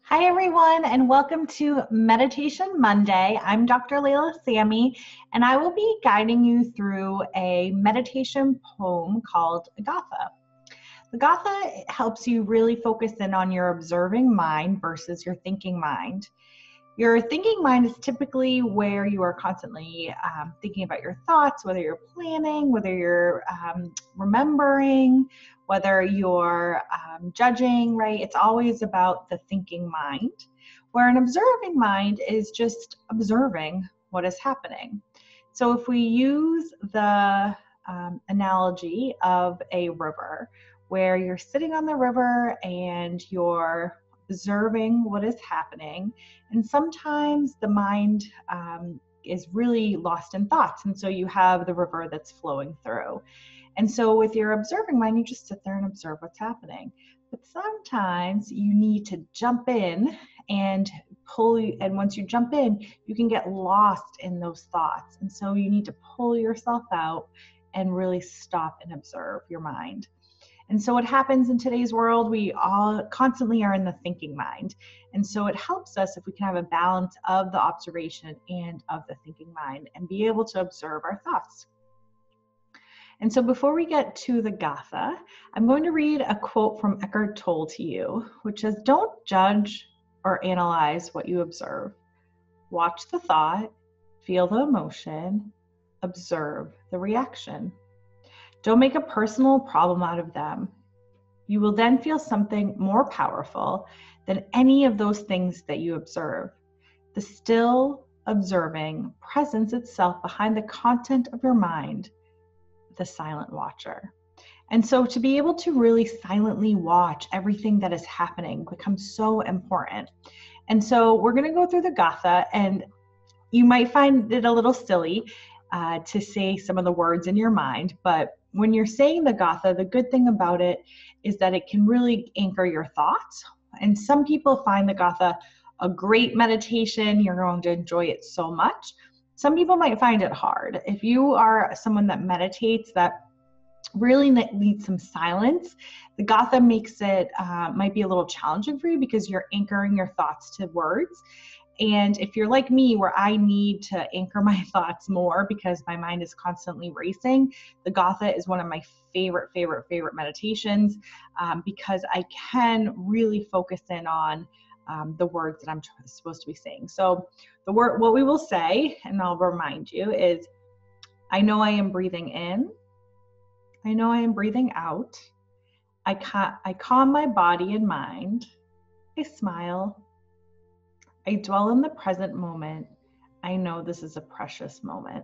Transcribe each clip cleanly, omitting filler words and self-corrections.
Hi, everyone, and welcome to Meditation Monday. I'm Dr. Leila Samii, and I will be guiding you through a meditation poem called Gatha. The Gatha helps you really focus in on your observing mind versus your thinking mind. Your thinking mind is typically where you are constantly thinking about your thoughts, whether you're planning, whether you're remembering, whether you're judging, right? It's always about the thinking mind, where an observing mind is just observing what is happening. So if we use the analogy of a river, where you're sitting on the river and you're observing what is happening, and sometimes the mind is really lost in thoughts, and so you have the river that's flowing through. And so with your observing mind, you just sit there and observe what's happening. But sometimes you need to jump in and and once you jump in, you can get lost in those thoughts. And so you need to pull yourself out and really stop and observe your mind. And so what happens in today's world, we all constantly are in the thinking mind. And so it helps us if we can have a balance of the observation and of the thinking mind and be able to observe our thoughts. And so before we get to the Gatha, I'm going to read a quote from Eckhart Tolle to you, which says, "Don't judge or analyze what you observe. Watch the thought, feel the emotion, observe the reaction. Don't make a personal problem out of them. You will then feel something more powerful than any of those things that you observe. The still observing presents itself behind the content of your mind, the silent watcher." And so to be able to really silently watch everything that is happening becomes so important. And so we're going to go through the Gatha, and you might find it a little silly to say some of the words in your mind, but when you're saying the Gatha, the good thing about it is that it can really anchor your thoughts. And some people find the Gatha a great meditation. You're going to enjoy it so much. Some people might find it hard. If you are someone that meditates, that really needs some silence, the Gatha makes it, might be a little challenging for you because you're anchoring your thoughts to words. And if you're like me, where I need to anchor my thoughts more because my mind is constantly racing, the Gatha is one of my favorite meditations because I can really focus in on the words that I'm supposed to be saying. So what we will say, and I'll remind you, is, I know I am breathing in. I know I am breathing out. I calm my body and mind. I smile. I dwell in the present moment. I know this is a precious moment.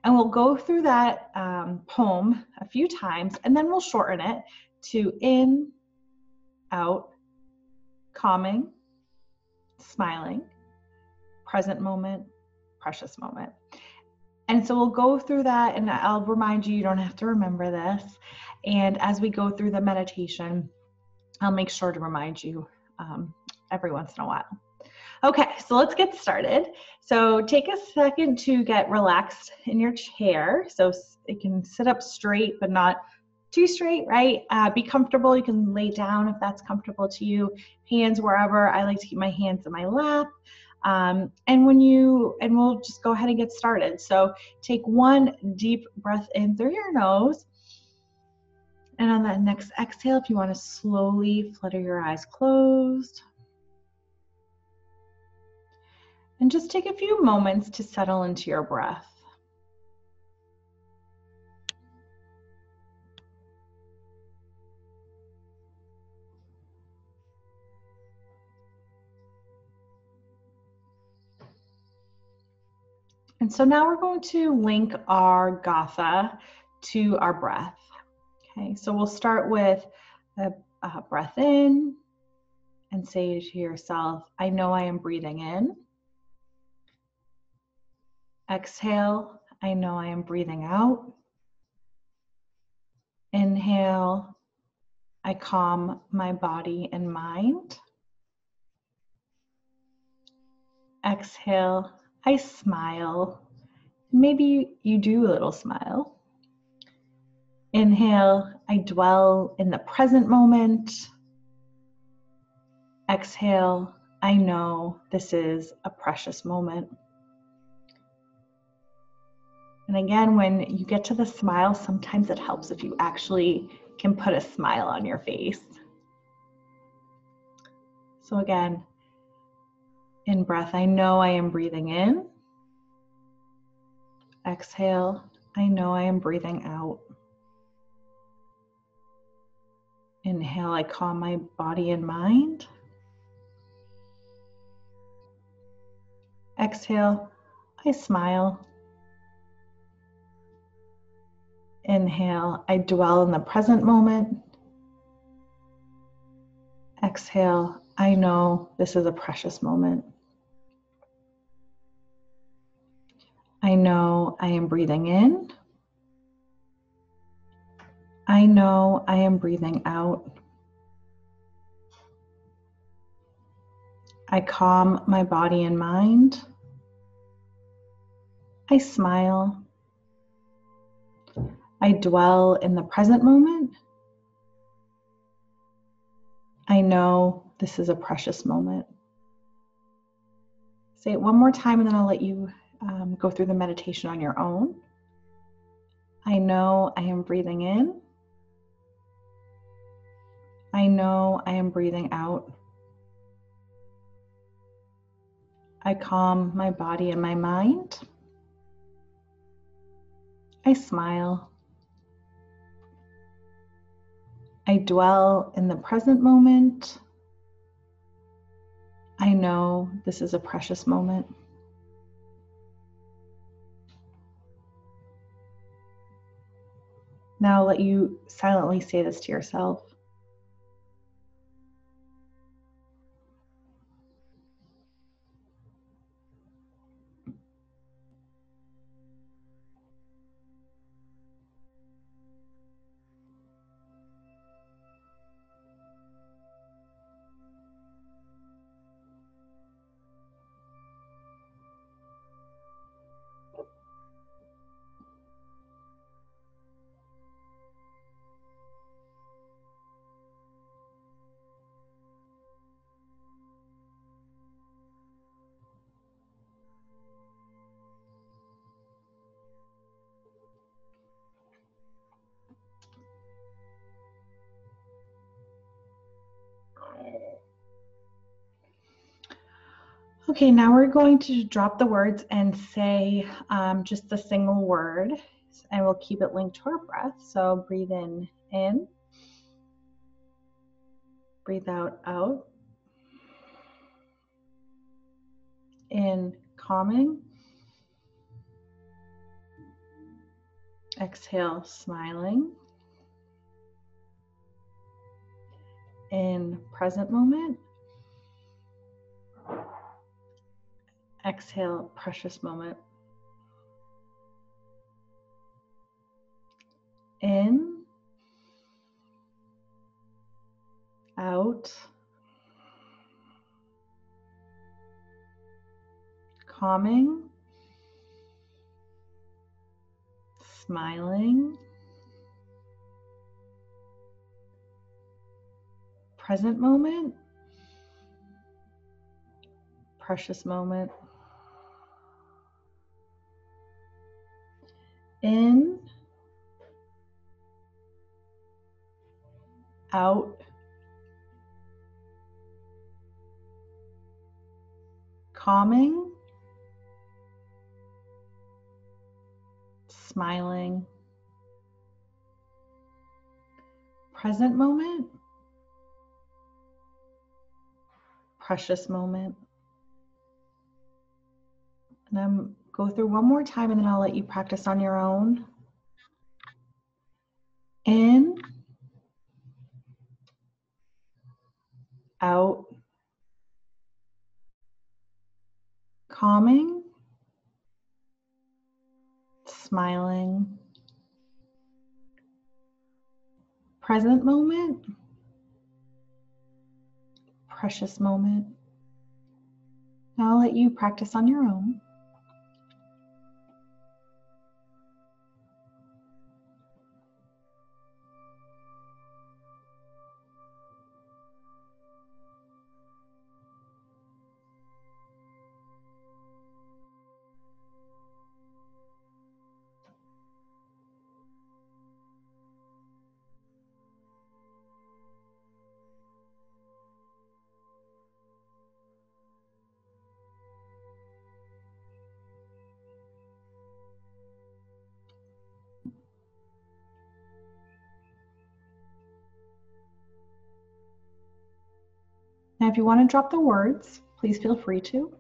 And we'll go through that poem a few times, and then we'll shorten it to in, out, calming, smiling, present moment, precious moment. And so we'll go through that, and I'll remind you, you don't have to remember this. And as we go through the meditation, I'll make sure to remind you every once in a while. Okay, so let's get started. So take a second to get relaxed in your chair. So it can sit up straight, but not too straight, right? Be comfortable. You can lay down if that's comfortable to you. Hands wherever. I like to keep my hands in my lap. And we'll just go ahead and get started. So take one deep breath in through your nose. And on that next exhale, if you want to slowly flutter your eyes closed. And just take a few moments to settle into your breath. And so now we're going to link our Gatha to our breath. Okay, so we'll start with a breath in and say to yourself, I know I am breathing in. Exhale, I know I am breathing out. Inhale, I calm my body and mind. Exhale, I smile. Maybe you do a little smile. Inhale, I dwell in the present moment. Exhale, I know this is a precious moment. And again, when you get to the smile, sometimes it helps if you actually can put a smile on your face. So again, in breath, I know I am breathing in. Exhale, I know I am breathing out. Inhale, I calm my body and mind. Exhale, I smile. Inhale, I dwell in the present moment. Exhale, I know this is a precious moment. I know I am breathing in. I know I am breathing out. I calm my body and mind. I smile. I dwell in the present moment. I know this is a precious moment. Say it one more time and then I'll let you go through the meditation on your own. I know I am breathing in. I know I am breathing out. I calm my body and my mind. I smile. I dwell in the present moment. I know this is a precious moment. Now I'll let you silently say this to yourself. Okay, now we're going to drop the words and say just a single word, and we'll keep it linked to our breath. So breathe in, breathe out, in, calming, exhale, smiling, in, present moment, exhale, precious moment, in, out, calming, smiling, present moment, precious moment, in, out, calming, smiling, present moment, precious moment. And I'm go through one more time and then I'll let you practice on your own. In, out, calming, smiling, present moment, precious moment. Now I'll let you practice on your own. Now, if you want to drop the words, please feel free to.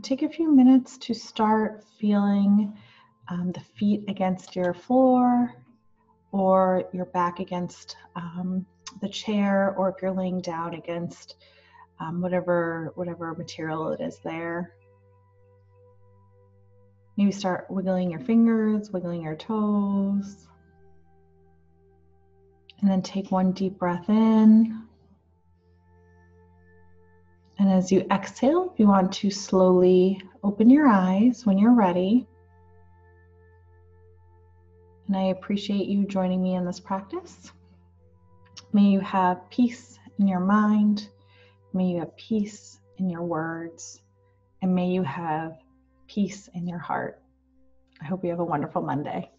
Take a few minutes to start feeling the feet against your floor, or your back against the chair, or if you're laying down against whatever material it is there. Maybe start wiggling your fingers, wiggling your toes. And then take one deep breath in. And as you exhale, if you want to slowly open your eyes when you're ready. And I appreciate you joining me in this practice. May you have peace in your mind. May you have peace in your words. And may you have peace in your heart. I hope you have a wonderful Monday.